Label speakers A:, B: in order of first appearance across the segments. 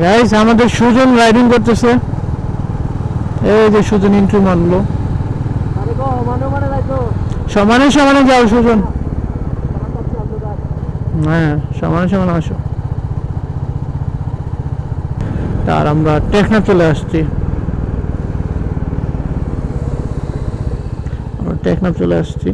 A: Guys আমাদের Sujan riding করতেছে। এই যে সুজন এন্ট্রি মারলো। সমানে সমানে যাও সুজন। হ্যাঁ সমানে সমানে আসো। আর আমরা টেকনাফ চলে আসছি। আমরা টেকনাফ চলে আসছি।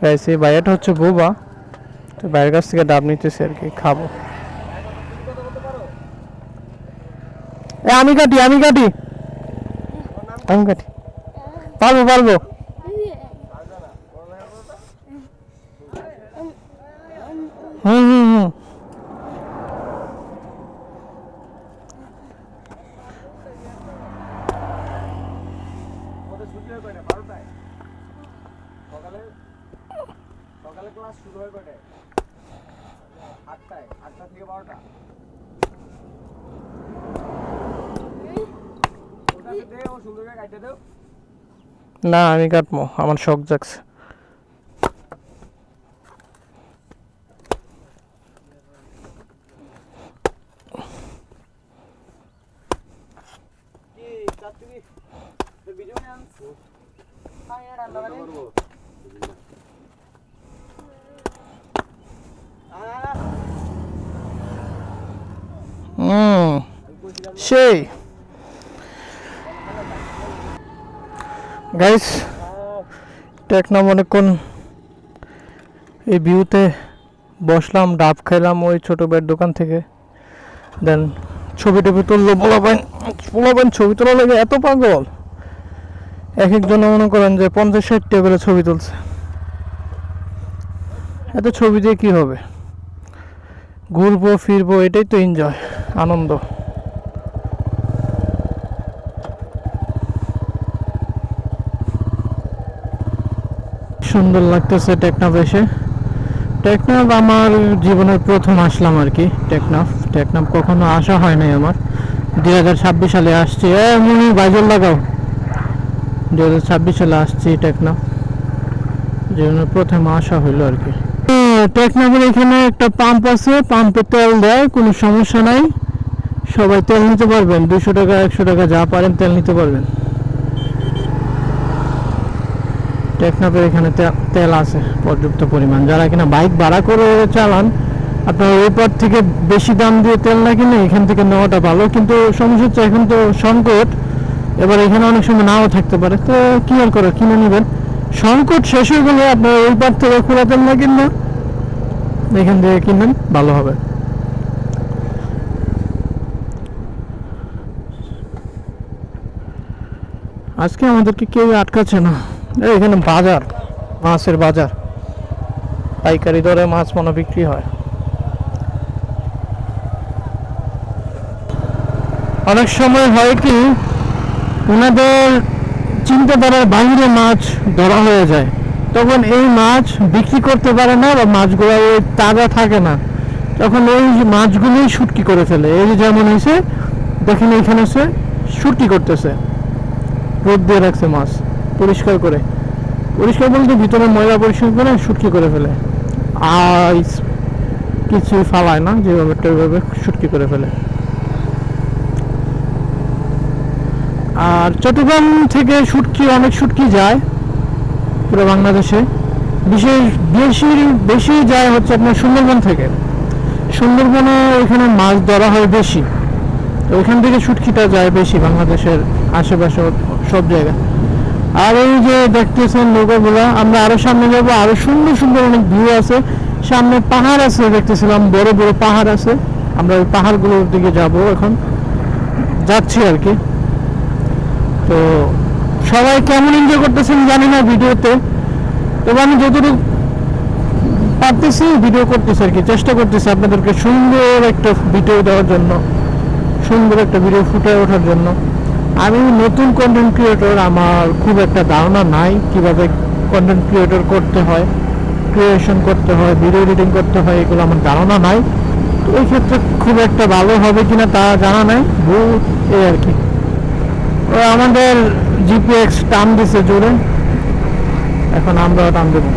A: গাইস এই ভাইয়াটা হচ্ছে বোবা, তো ভাইয়ের কাছ থেকে ডাব নিতেছে আর কি, খাবো। আমি কাটি আমি কাটি আমি কাটি, পারবো পারবো। হুম হুম হুম।
B: সকালে ক্লাস শুরু হয় কয়টায়? 8টায়, 8টা থেকে 12টা। ওটাতে দে, ও সুন্দর করে কাটতে দাও।
A: না আমি কাটবো, আমার শখ জাগছে।
B: কি চাচ্ছি তো ভিডিও নিয়ে আনছো? হ্যাঁ এটা রান্না করব।
A: সেই গাইস টেকনাফ অনেকক্ষণ এই ভিউতে বসলাম, ডাব খাইলাম ওই ছোট ভাইয়ের দোকান থেকে। দেন ছবি টবি তুললো, পোলাপান ছবি তোলা লাগে এত পাগল। এক একজন মনে করেন যে 50-60টা করে ছবি তুলছে। এত ছবি দিয়ে কি হবে, ঘুরবো ফিরবো, এটাই তো এনজয়, আনন্দ। সুন্দর লাগতেছে টেকনাফ এসে। টেকনাফ আমার জীবনের প্রথম আসলাম আর কি। টেকনাফ কখনো আসা হয় নাই আমার। 2026 সালে আসছি। মনে বাইজল লাগাও, 2026 সালে আসছি টেকনাফ, জীবনের প্রথম আসা হইলো আর কি। টেকনাফের এখানে একটা পাম্প আছে, পাম্পে তেল দেয়, কোনো সমস্যা নাই, সবাই তেল নিতে পারবেন। 200 টাকা 100 টাকা যা পারেন তেল নিতে পারবেন। টেকনাফের এখানে তেল আছে পর্যাপ্ত পরিমাণ। যারা কিনা বাইক ভাড়া করে চালান, আপনার ওই পর থেকে বেশি দাম দিয়ে তেল না কিনে এখান থেকে নেওয়াটা ভালো। কিন্তু সমস্যা হচ্ছে এখন তো সংকট, এবার এখানে অনেক সময় নাও থাকতে পারে, তো কি আর করে কিনে নেবেন। সংকট শেষ হয়ে গেলে আপনার ওই পার থেকে খোলা তেল না কিনবেন, এখান থেকে কিনবেন, ভালো হবে। আজকে আমাদেরকে কেউ আটকাচ্ছে না। এখানে বাজার, মাছের বাজার, পাইকারি দরে মাছ মনে বিক্রি হয়। অনেক সময় হয় কি ওনাদের চিন্তাধারার বাইরে মাছ ধরা হয়ে যায়, তখন এই মাছ বিক্রি করতে পারে না, বা মাছগুলো ওই তাজা থাকে না, তখন ওই মাছগুলোই শুটকি করে ফেলে। এই যেমন হয়েছে দেখেন, এইখানে সে শুটকি করতেছে, রোদ দিয়ে রাখছে মাছ পরিষ্কার করে, পরিষ্কার বলতে ভিতরে ময়লা পরিষ্কার করে শুটকি করে ফেলে। আর কিছুই ফালায় না, যেভাবে ওইভাবে শুটকি করে ফেলে। আর চট্টগ্রাম থেকে অনেক শুটকি যায় পুরো বাংলাদেশে। বেশি যায় হচ্ছে আপনার সুন্দরবন থেকে। সুন্দরবনে ওইখানে মাছ ধরা হয় বেশি, ওইখান থেকে শুটকিটা যায় বেশি বাংলাদেশের আশেপাশে সব জায়গায়। আর এই যে দেখতেছেন নৌকাগুলো, আমরা আরো সামনে যাবো, আরো সুন্দর সুন্দর অনেক ভিউ আছে। সামনে পাহাড় আছে, দেখতেছিলাম বড় বড় পাহাড় আছে, আমরা ওই পাহাড়গুলোর দিকে যাব, এখন যাচ্ছি আর কি। তো সবাই কেমন এনজয় করতেছেন জানি না ভিডিওতে, তবে আমি যতটুকু পারতেছি ভিডিও করতেছি আর কি, চেষ্টা করতেছি আপনাদেরকে সুন্দর একটা ভিডিও দেওয়ার জন্য, সুন্দর একটা ভিডিও ফুটে ওঠার জন্য। আমি নতুন কন্টেন্ট ক্রিয়েটর, আমার খুব একটা ধারণা নাই কিভাবে কন্টেন্ট ক্রিয়েটর করতে হয়, ক্রিয়েশন করতে হয়, ভিডিও এডিটিং করতে হয়, এগুলো আমার ধারণা নাই। তো এই ক্ষেত্রে খুব একটা ভালো হবে কিনা তা জানা নাই, এই আর কি। আমাদের জিপিএক্স টান দিছে জোরে, এখন আমরাও টান দেবো।